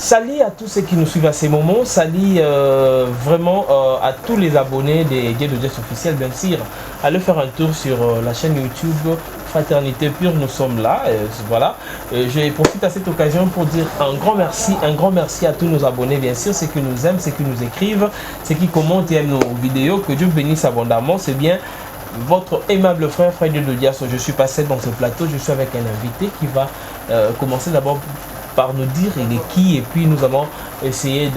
Salut à tous ceux qui nous suivent à ces moments, salut vraiment à tous les abonnés des Dieux de Dieu officiels, bien sûr. Allez faire un tour sur la chaîne YouTube Fraternité Pure, nous sommes là, voilà. Je profite à cette occasion pour dire un grand merci à tous nos abonnés, bien sûr, ceux qui nous aiment, ceux qui nous écrivent, ceux qui commentent et aiment nos vidéos, que Dieu bénisse abondamment, c'est bien. Votre aimable frère Fred de Diasso, je suis passé dans ce plateau, je suis avec un invité qui va commencer d'abord par nous dire il est qui, et puis nous allons essayer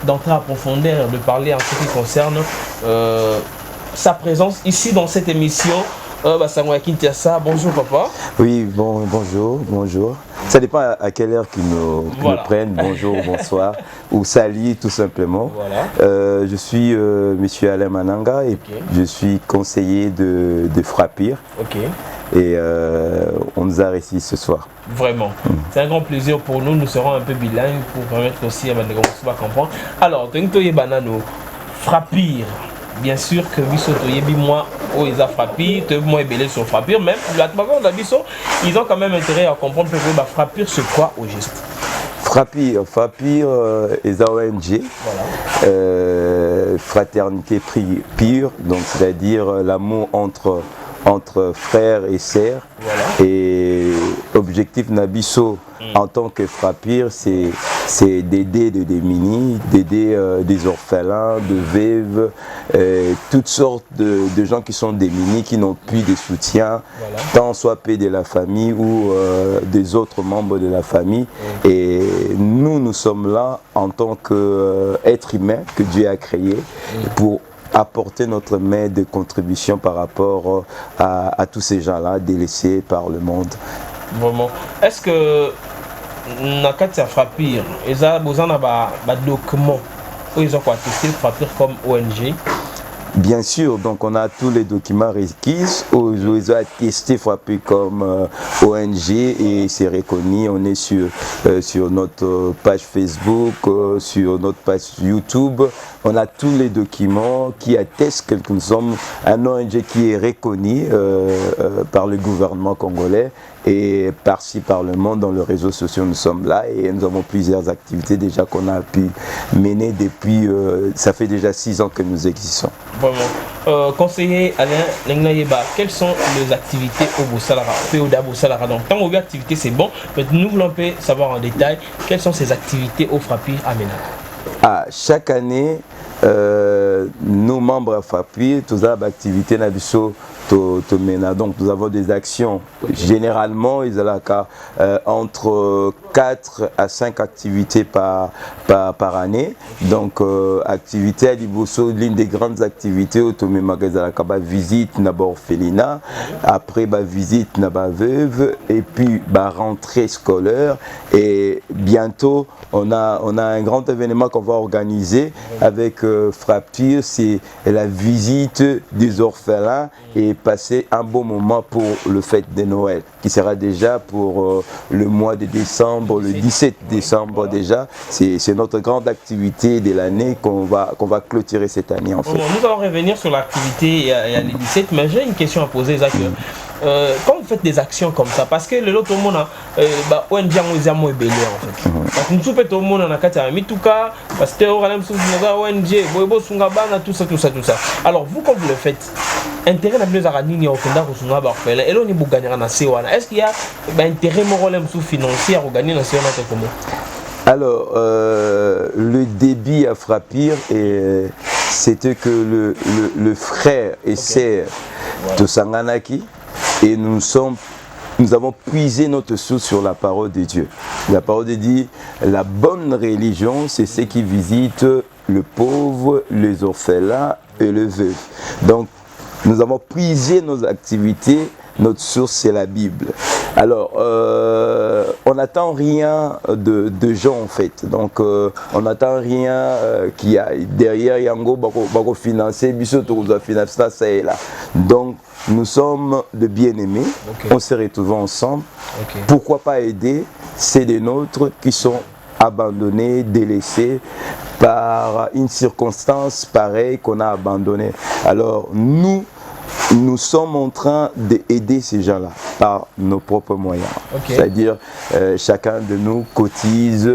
d'entrer à profondeur, de parler en ce qui concerne sa présence ici dans cette émission. Bonjour papa. Oui, bonjour. Ça dépend à quelle heure qu'ils nous prennent, bonjour, bonsoir, ou salut tout simplement. Voilà. Je suis monsieur Alain Mananga et je suis conseiller de Frappir. Et on nous a réussi ce soir. Vraiment. C'est un grand plaisir pour nous. Nous serons un peu bilingues pour permettre aussi à Madame de comprendre. Alors, Frappir. Bien sûr que moi, ils ont frappé, moi et sur Frappir, même ils ont quand même intérêt à comprendre que Frappir c'est quoi au juste. Frappir est ONG, voilà. Fraternité pure, donc c'est-à-dire l'amour entre frères et sœurs. Voilà. Et objectif Nabiso en tant que Frappir, c'est d'aider des démunis, d'aider des orphelins, de veuves, toutes sortes de gens qui sont démunis, qui n'ont plus de soutien, voilà. Tant soit paix de la famille ou des autres membres de la famille. Et nous sommes là en tant qu'êtres humains que Dieu a créé pour apporter notre main de contribution par rapport à tous ces gens-là délaissés par le monde. Vraiment. Est-ce que Nakatia Frappir, ils ont besoin de documents où ils ont attesté Frappir comme ONG? Bien sûr, donc on a tous les documents requis où ils ont attesté Frappir comme ONG et c'est reconnu. On est sur notre page Facebook, sur notre page YouTube. On a tous les documents qui attestent que nous sommes un ONG qui est reconnu par le gouvernement congolais et par-ci par le monde. Dans les réseaux sociaux, nous sommes là et nous avons plusieurs activités déjà qu'on a pu mener depuis, ça fait déjà 6 ans que nous existons. Vraiment. Conseiller Alain Nengnayeba, quelles sont les activités au Boussalara, donc tant que activité c'est bon, mais nous voulons savoir en détail quelles sont ces activités au Frappir à Ménard. Chaque année, nos membres à Frappir, tous les activités Nabiso donc nous avons des actions. Généralement, ils ont entre 4 à 5 activités par année. Donc, activité à Liboso, l'une des grandes activités, Automé Magazalakaba, visite Naba orphelinat, après visite Naba veuve, et puis rentrée scolaire. Et bientôt, on a un grand événement qu'on va organiser avec Frappir, c'est la visite des orphelins et passer un bon moment pour le fête de Noël, qui sera déjà pour le mois de décembre, le 17 décembre déjà. C'est notre grande activité de l'année qu'on va clôturer cette année en fait. Nous allons revenir sur l'activité et à le 17, mais j'ai une question à poser, Zach. Quand vous faites des actions comme ça, parce que l'autre monde ONG en fait. Nous sommes tout le monde en Akatia, mais tout cas, parce que ONG, tout ça. Alors vous quand vous le faites, intérêt n'a plus à gagner au Kenda ou sur Barfel, et l'on est pour gagner en Asewana. Est-ce qu'il y a intérêt moral financier à gagner en Asewana comment? Alors, le débit à Frappir, c'était que le frère et sœur de Sanganaki, et nous avons puisé notre source sur la parole de Dieu. La parole de Dieu, la bonne religion, c'est ceux qui visitent le pauvre, les orphelins et le veuf. Donc, nous avons puisé nos activités, notre source c'est la Bible. Alors, on n'attend rien de gens en fait. Donc, on n'attend rien qui a derrière Yango, Bako financer, Bissoto nous a financé ça et là. Donc, nous sommes de bien-aimés, on s'est retrouvés ensemble. Pourquoi pas aider? C'est des nôtres qui sont abandonnés, délaissés par une circonstance pareille qu'on a abandonné. Alors, nous, nous sommes en train d'aider ces gens-là par nos propres moyens. Okay. C'est-à-dire, chacun de nous cotise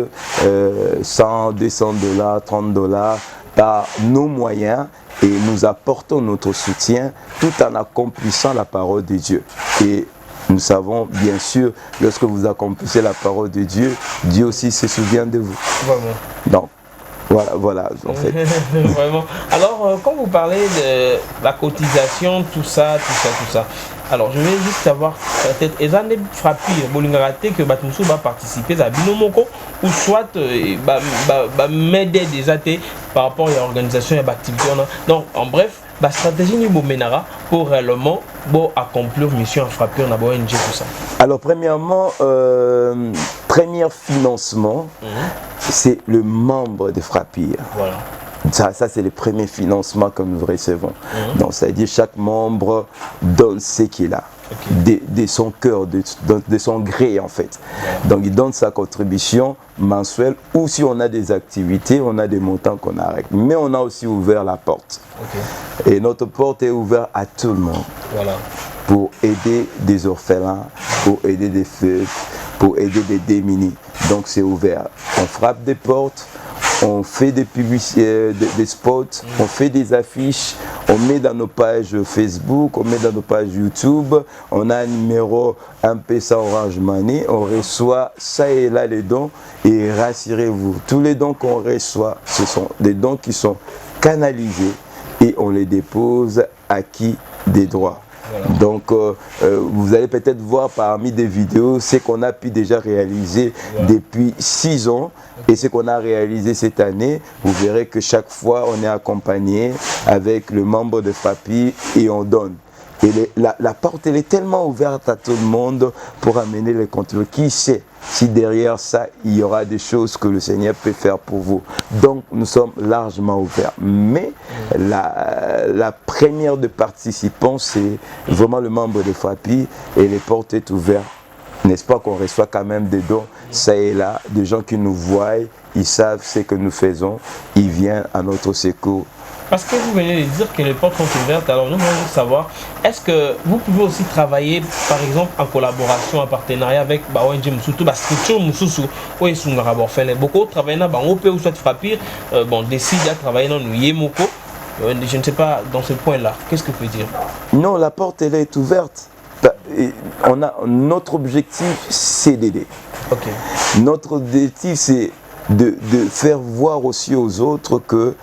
100, 200 $, 30 $ par nos moyens et nous apportons notre soutien tout en accomplissant la parole de Dieu. Et nous savons, bien sûr, lorsque vous accomplissez la parole de Dieu, Dieu aussi se souvient de vous. Vraiment. Donc, voilà, en fait. Vraiment. Alors, quand vous parlez de la cotisation, tout ça. Alors, je vais juste savoir, peut-être, les années frappées, que Batmoussou va participer à Binomoko, ou soit, m'aider déjà par rapport à l'organisation et à l'activité. Donc, en bref, la stratégie niveau Ménara pour réellement accomplir mission à frapper en ONG, tout ça. Alors, premièrement, premier financement, c'est le membre de Frappir. Voilà. Ça c'est le premier financement que nous recevons. Donc, c'est-à-dire chaque membre donne ce qu'il a, de son cœur, de son gré en fait. Donc il donne sa contribution mensuelle ou si on a des activités, on a des montants qu'on arrête. Mais on a aussi ouvert la porte. Et notre porte est ouverte à tout le monde. Voilà. Pour aider des orphelins, pour aider des veufs, pour aider des démunis. Donc c'est ouvert. On frappe des portes. On fait des publicités, des spots, on fait des affiches, on met dans nos pages Facebook, on met dans nos pages YouTube, on a un numéro M-Pesa Orange Money, on reçoit ça et là les dons et rassurez-vous, tous les dons qu'on reçoit, ce sont des dons qui sont canalisés et on les dépose acquis des droits. Voilà. Donc vous allez peut-être voir parmi des vidéos ce qu'on a pu déjà réaliser depuis 6 ans et ce qu'on a réalisé cette année. Vous verrez que chaque fois on est accompagné avec le membre de Frappir et on donne. Et la porte elle est tellement ouverte à tout le monde pour amener les contenus. Qui sait si derrière ça il y aura des choses que le Seigneur peut faire pour vous. Donc nous sommes largement ouverts. Mais la première de participants c'est vraiment le membre de Frappir et les portes sont ouvertes. N'est-ce pas qu'on reçoit quand même des dons, ça et là, des gens qui nous voient, ils savent ce que nous faisons, ils viennent à notre secours. Parce que vous venez de dire que les portes sont ouvertes, alors nous voulons savoir, est-ce que vous pouvez aussi travailler, par exemple, en collaboration, en partenariat avec ONG Moussoutou, la structure Moussoutou, où ils sont beaucoup travaillent dans OP ou soit Frappir, décide de travailler dans Yémoko, je ne sais pas, dans ce point-là, qu'est-ce que vous pouvez dire? Non, la porte, elle est ouverte. Notre objectif, c'est d'aider. Notre objectif, c'est de faire voir aussi aux autres que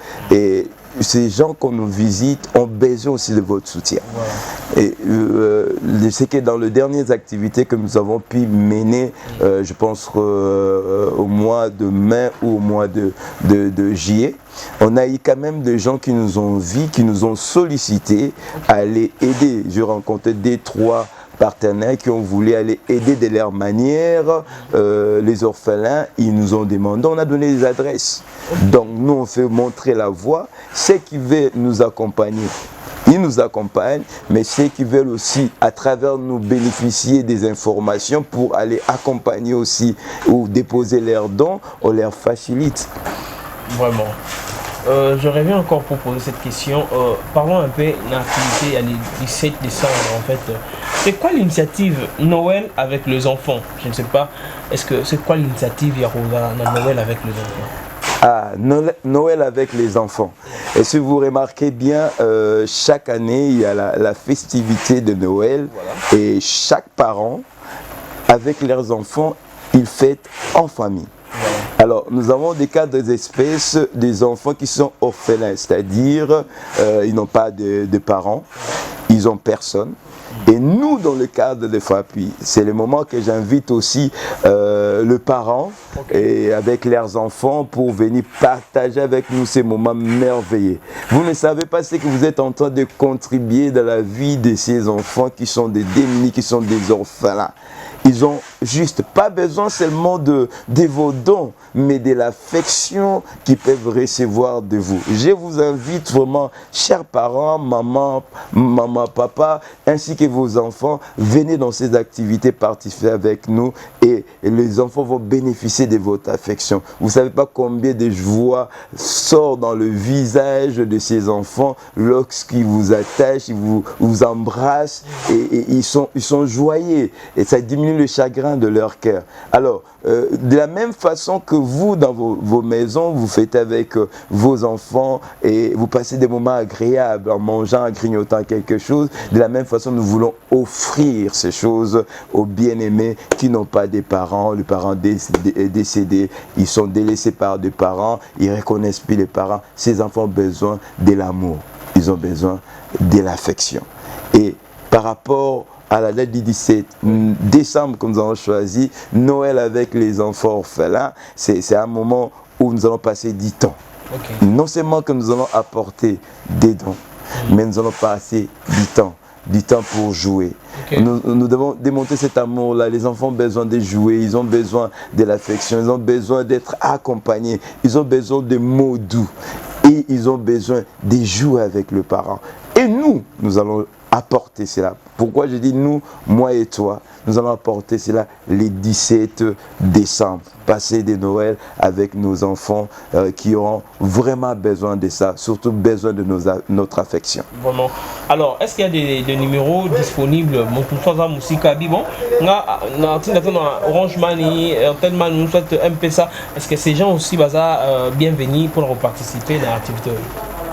ces gens qu'on nous visite ont besoin aussi de votre soutien. Voilà. Et je sais que dans les dernières activités que nous avons pu mener, je pense au mois de mai ou au mois de juillet, on a eu quand même des gens qui nous ont vus, qui nous ont sollicité à aller aider. J'ai rencontré 2-3 partenaires qui ont voulu aller aider de leur manière les orphelins. Ils nous ont demandé, on a donné des adresses. Donc nous on fait montrer la voie. Ceux qui veulent nous accompagner, ils nous accompagnent, mais ceux qui veulent aussi à travers nous bénéficier des informations pour aller accompagner aussi ou déposer leurs dons, on leur facilite. Vraiment. Je reviens encore pour poser cette question. Parlons un peu de l'activité le 17 décembre en fait. C'est quoi l'initiative Noël avec les enfants? Je ne sais pas. Est-ce que c'est quoi l'initiative Yarouda Noël avec les enfants? Ah, Noël avec les enfants. Et si vous remarquez bien, chaque année il y a la festivité de Noël. Voilà. Et chaque parent avec leurs enfants, ils fêtent en famille. Alors, nous avons des cas d'espèces des enfants qui sont orphelins, c'est-à-dire ils n'ont pas de parents, ils n'ont personne. Et nous, dans le cadre de Frappir, c'est le moment que j'invite aussi le parent et avec leurs enfants pour venir partager avec nous ces moments merveilleux. Vous ne savez pas ce que vous êtes en train de contribuer dans la vie de ces enfants qui sont des démunis, qui sont des orphelins. Ils ont juste pas besoin seulement de vos dons, mais de l'affection qu'ils peuvent recevoir de vous. Je vous invite vraiment, chers parents, maman, papa, ainsi que vos enfants, venez dans ces activités, participer avec nous et les enfants vont bénéficier de votre affection. Vous ne savez pas combien de joie sort dans le visage de ces enfants lorsqu'ils vous attachent, ils vous embrassent et ils sont joyeux et ça diminue le chagrin de leur cœur. Alors, de la même façon que vous, dans vos maisons, vous faites avec vos enfants et vous passez des moments agréables en mangeant, en grignotant quelque chose, de la même façon, nous voulons offrir ces choses aux bien-aimés qui n'ont pas des parents, le parent est décédé, ils sont délaissés par des parents, ils ne reconnaissent plus les parents. Ces enfants ont besoin de l'amour, ils ont besoin de l'affection. Et par rapport à la date du 17 décembre que nous avons choisi, Noël avec les enfants orphelins, c'est un moment où nous allons passer du temps. Okay. Non seulement que nous allons apporter des dons, mais nous allons passer du temps pour jouer. Okay. Nous devons démontrer cet amour-là. Les enfants ont besoin de jouer, ils ont besoin de l'affection, ils ont besoin d'être accompagnés, ils ont besoin de mots doux et ils ont besoin de jouer avec le parent. Et nous allons apporter cela. Pourquoi je dis nous, moi et toi, nous allons apporter cela les 17 décembre, passer des Noëls avec nos enfants qui auront vraiment besoin de ça, surtout besoin de notre affection. Vraiment. Alors, est-ce qu'il y a des numéros disponibles? Orange Money, tellement nous souhaite M-Pesa. Est-ce que ces gens aussi bienvenus pour participer à l'activité?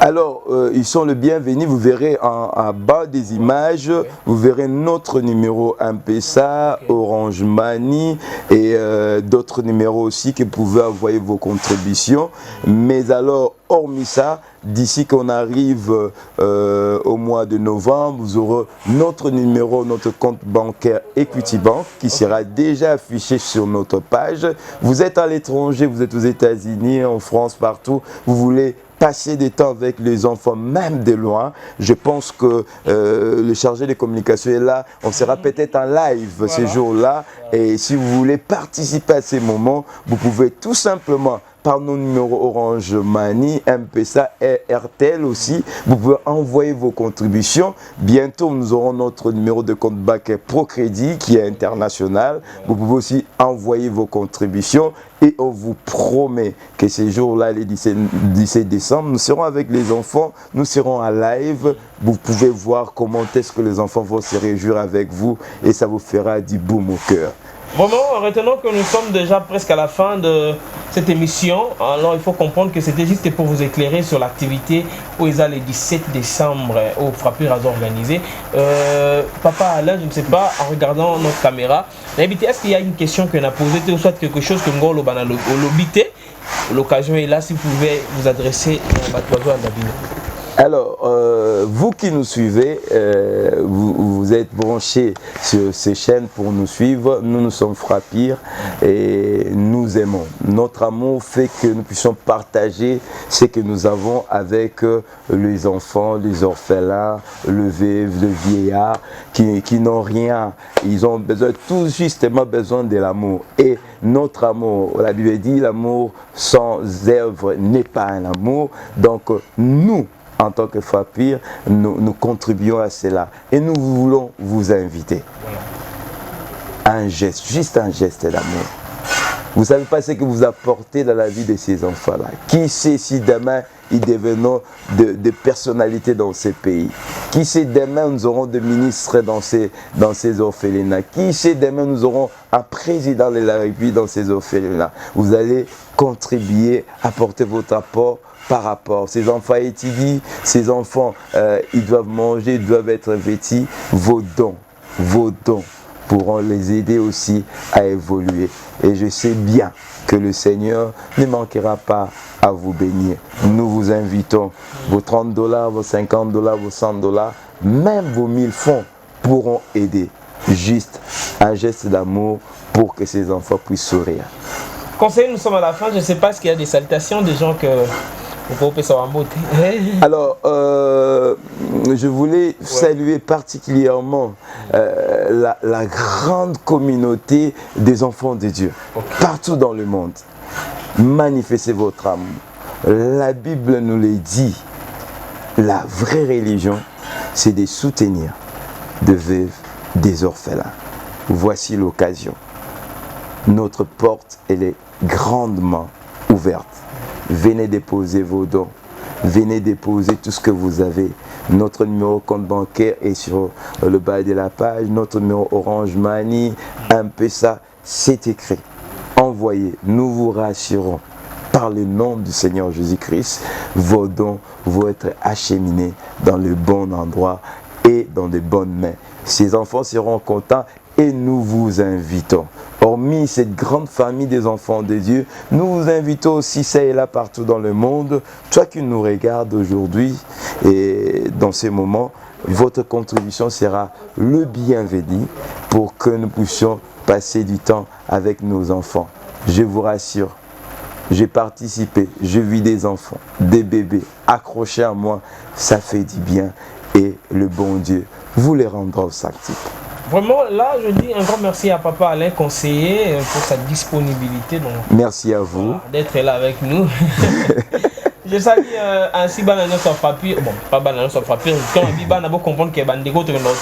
Alors, ils sont le bienvenu. Vous verrez en bas des images, vous verrez notre numéro M-Pesa, Orange Money et d'autres numéros aussi que vous pouvez envoyer vos contributions. Mais alors, hormis ça, d'ici qu'on arrive au mois de novembre, vous aurez notre numéro, notre compte bancaire Equity Bank qui sera déjà affiché sur notre page. Vous êtes à l'étranger, vous êtes aux États-Unis, en France, partout, vous voulez passer des temps avec les enfants, même de loin. Je pense que le chargé de communication est là. On sera peut-être en live ces jours-là. Et si vous voulez participer à ces moments, vous pouvez tout simplement, par nos numéros Orange Money, M-Pesa et RTL aussi, vous pouvez envoyer vos contributions. Bientôt, nous aurons notre numéro de compte bancaire ProCrédit qui est international. Vous pouvez aussi envoyer vos contributions et on vous promet que ces jours-là, les 17 décembre, nous serons avec les enfants, nous serons en live. Vous pouvez voir comment est-ce que les enfants vont se réjouir avec vous et ça vous fera du baume au cœur. Vraiment, retenons que nous sommes déjà presque à la fin de cette émission. Alors, il faut comprendre que c'était juste pour vous éclairer sur l'activité où ils ont le 17 décembre au Frappure à organiser. Papa Alain, je ne sais pas, en regardant notre caméra, est-ce qu'il y a une question qu'on a posée ou soit quelque chose que nous avons l'obité? L'occasion est là, si vous pouvez vous adresser à Batoiseau à David. Alors, vous qui nous suivez, vous êtes branchés sur ces chaînes pour nous suivre. Nous sommes Frappure et nous aimons. Notre amour fait que nous puissions partager ce que nous avons avec les enfants, les orphelins, le vieillard qui n'ont rien. Ils ont tout justement besoin de l'amour. Et notre amour, la Bible dit, l'amour sans œuvre n'est pas un amour. Donc, nous, en tant que Frappure, nous contribuons à cela. Et nous voulons vous inviter. Un geste, juste un geste d'amour. Vous ne savez pas ce que vous apportez dans la vie de ces enfants-là. Qui sait si demain, ils deviendront de personnalités dans ces pays. Qui sait demain, nous aurons des ministres dans ces orphelinats. Qui sait demain, nous aurons un président de la République dans ces orphelinats. Vous allez contribuer, apporter votre apport par rapport. Ces enfants étudient, ces enfants, ils doivent manger, ils doivent être vêtus. Vos dons pourront les aider aussi à évoluer. Et je sais bien que le Seigneur ne manquera pas à vous bénir. Nous vous invitons, vos $30, vos $50, vos $100, même vos 1000 francs pourront aider. Juste un geste d'amour pour que ces enfants puissent sourire. Conseil, nous sommes à la fin. Je ne sais pas s'il y a des salutations des gens que Alors, je voulais saluer particulièrement la grande communauté des enfants de Dieu, partout dans le monde. Manifestez votre amour. La Bible nous le dit, la vraie religion, c'est de soutenir des veuves, des orphelins. Voici l'occasion. Notre porte, elle est grandement ouverte. Venez déposer vos dons. Venez déposer tout ce que vous avez. Notre numéro compte bancaire est sur le bas de la page. Notre numéro Orange Money, M-Pesa, c'est écrit. Envoyez, nous vous rassurons. Par le nom du Seigneur Jésus-Christ, vos dons vont être acheminés dans le bon endroit et dans de bonnes mains. Ces enfants seront contents et nous vous invitons. Hormis cette grande famille des enfants de Dieu, nous vous invitons aussi ça et là partout dans le monde. Toi qui nous regardes aujourd'hui et dans ces moments, votre contribution sera le bienvenu pour que nous puissions passer du temps avec nos enfants. Je vous rassure, j'ai participé, je vis des enfants, des bébés accrochés à moi, ça fait du bien et le bon Dieu vous les rendra au centuple. Vraiment, là, je dis un grand merci à Papa Alain, conseiller, pour sa disponibilité. Donc, merci à vous. Voilà, d'être là avec nous. Je salue ainsi Banana sur papier. Bon, pas Banana sur papier. Quand on dit Banana, vous comprenez que Bandego est dans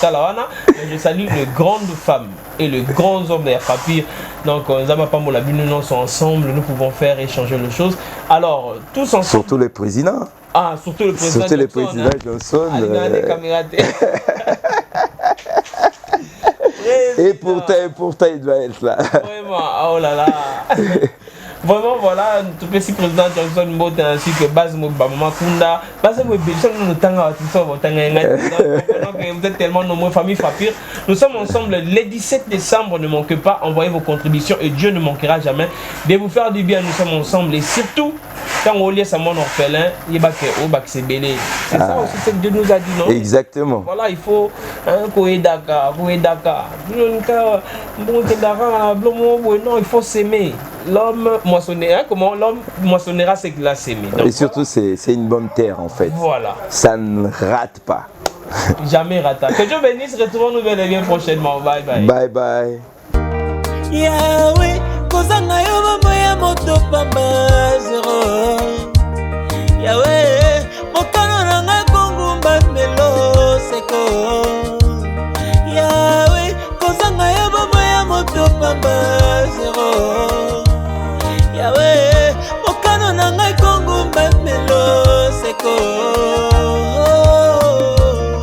je salue les grandes femmes et les grands hommes de papier. Donc, nous sommes ensemble, nous pouvons faire échanger les choses. Alors, tous ensemble. Surtout le président. Ah, surtout le président. Surtout le président Johnson. Et pourtant, il doit être là. Vraiment, oh là là. Vraiment, voilà, tout petit président Johnson Mbote ainsi que Baz Maman Kunda. Baz vous êtes tellement nombreux, famille Fapir. Nous sommes ensemble le 17 décembre, ne manquez pas, envoyez vos contributions et Dieu ne manquera jamais de vous faire du bien. Nous sommes ensemble et surtout, quand on lit à mon orphelin, il va c'est belé. C'est ça aussi ce que Dieu nous a dit, non? Exactement. Voilà, il faut non, il faut s'aimer. L'homme moissonnera, comment l'homme moissonnera ce qu'il a sémé. Et surtout, voilà. C'est une bonne terre en fait. Voilà. Ça ne rate pas. Jamais rata. Que Dieu bénisse, retrouvons-nous bien prochainement. Bye bye. Bye bye. Yahweh, kozanga yo mama ya moto pamba.